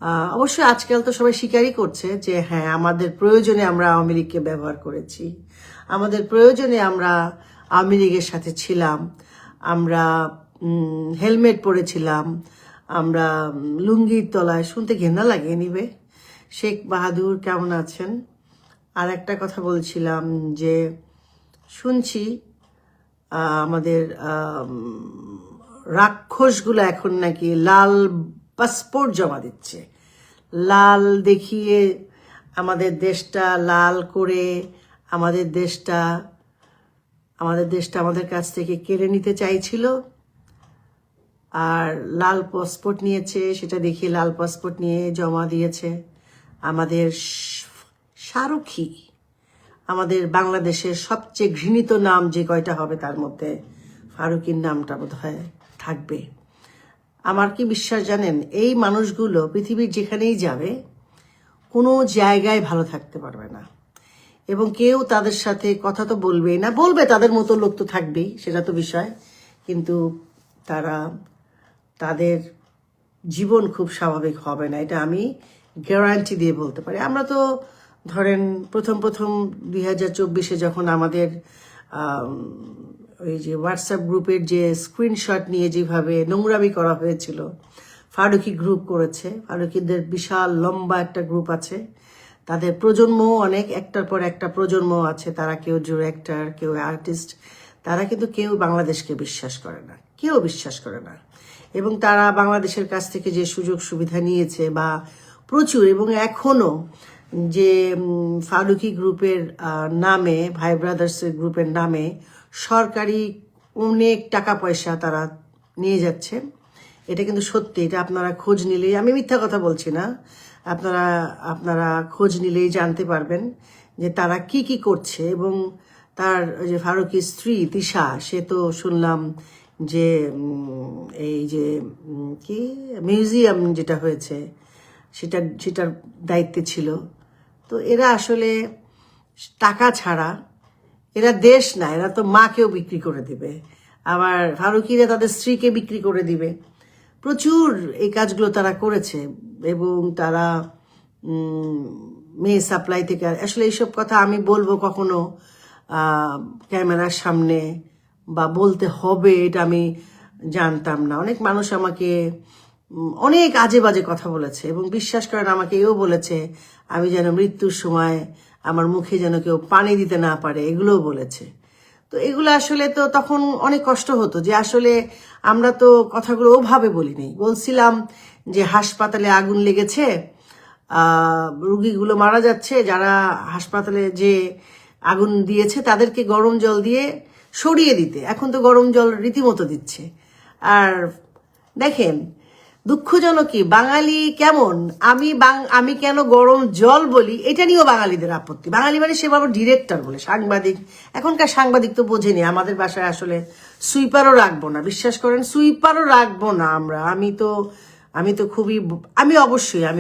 অবশ্যই আজকাল তো সবাই স্বীকারই করছে যে হ্যাঁ, আমাদের প্রয়োজনে আমরা আওয়ামী লীগকে ব্যবহার করেছি, আমাদের প্রয়োজনে আমরা আওয়ামী লীগের সাথে ছিলাম, আমরা হেলমেট পরেছিলাম, আমরা লুঙ্গির তলায়। শুনতে ঘেন্না লাগে নিবে। শেখ বাহাদুর কেমন আছেন? আর একটা কথা বলছিলাম যে শুনছি আমাদের রাক্ষসগুলো এখন নাকি লাল পাসপোর্ট জমা দিচ্ছে, লাল দেখিয়ে আমাদের দেশটা লাল করে আমাদের দেশটা আমাদের কাছ থেকে কেড়ে নিতে চাইছিল। আর লাল পাসপোর্ট নিয়েছে, সেটা দেখিয়ে লাল পাসপোর্ট নিয়ে জমা দিয়েছে আমাদের সারথি। আমাদের বাংলাদেশের সবচেয়ে ঘৃণিত নাম যে কয়টা হবে তার মধ্যে ফারুকীর নামটা বোধহয় থাকবে। আমার কি বিশ্বাস জানেন, এই মানুষগুলো পৃথিবীর যেখানেই যাবে কোনো জায়গায় ভালো থাকতে পারবে না, এবং কেউ তাদের সাথে কথা তো বলবেই না। বলবে, তাদের মতো লোক তো থাকবেই, সেটা তো বিষয়, কিন্তু তাদের জীবন খুব স্বাভাবিক হবে না, এটা আমি গ্যারান্টি দিয়ে বলতে পারি। আমরা তো ধরেন প্রথম 2024-এ যখন আমাদের ওই যে হোয়াটসঅ্যাপ গ্রুপের যে স্ক্রিনশট নিয়ে যেভাবে নোংরামি করা হয়েছিল, ফারুকি গ্রুপ করেছে, ফারুকিদের বিশাল লম্বা একটা গ্রুপ আছে, তাদের প্রজন্ম অনেক, একটার পর একটা প্রজন্ম আছে, তারা কেউ ডিরেক্টর, কেউ আর্টিস্ট, তারা কিন্তু কেউ বাংলাদেশকে বিশ্বাস করে না, কেউ বিশ্বাস করে না। এবং তারা বাংলাদেশের কাছ থেকে যে সুযোগ সুবিধা নিয়েছে বা প্রচুর, এবং এখনো যে ফারুকি গ্রুপের নামে, ভাই ব্রাদার্সের গ্রুপের নামে সরকারি অনেক টাকা পয়সা তারা নিয়ে যাচ্ছে, এটা কিন্তু সত্যি। এটা আপনারা খোঁজ নিলেই, আমি মিথ্যা কথা বলছি না, আপনারা খোঁজ নিলেই জানতে পারবেন যে তারা কি কি করছে। এবং তার যে ফারুকীর স্ত্রী তিশা, সে তো শুনলাম যে এই যে কি মিউজিয়াম যেটা হয়েছে সেটার দায়িত্বে ছিল। তো এরা আসলে টাকা ছাড়া এরা দেশ না, এরা তো মাকেও বিক্রি করে দিবে, আবার ফারুকিরা তাদের স্ত্রীকে বিক্রি করে দিবে। প্রচুর এই কাজগুলো তারা করেছে, এবং তারা মেয়ে সাপ্লাই থেকে, আসলে এইসব কথা আমি বলবো কখনো ক্যামেরার সামনে বা বলতে হবে এটা আমি জানতাম না। অনেক মানুষ আমাকে অনেক আজে বাজে কথা বলেছে, এবং বিশ্বাস করেন আমাকে এও বলেছে আমি যেন মৃত্যুর সময় আমার মুখে যেন কেউ পানি দিতে না পারে, এগুলোও বলেছে। তো এগুলো আসলে তো তখন অনেক কষ্ট হতো যে আসলে আমরা তো কথাগুলো ওভাবে বলিনি। বলছিলাম যে হাসপাতালে আগুন লেগেছে, রুগীগুলো মারা যাচ্ছে, যারা হাসপাতালে যে আগুন দিয়েছে তাদেরকে গরম জল দিয়ে সরিয়ে দিতে। এখন তো গরম জল রীতিমতো দিচ্ছে। আর দেখেন দুঃখজনক কি, বাঙালি কেমন, আমি কেন গরম জল বলি এটা নিয়েও বাঙালিদের আপত্তি। বাঙালি মানে সে বাবা ডিরেক্টর বলে, সাংবাদিক। এখনকার সাংবাদিক তো বোঝেনি, আমাদের বাসায় আসলে সুইপারও রাখবো না, বিশ্বাস করেন, সুইপারও রাখবো না আমরা। আমি তো খুবই, আমি অবশ্যই আমি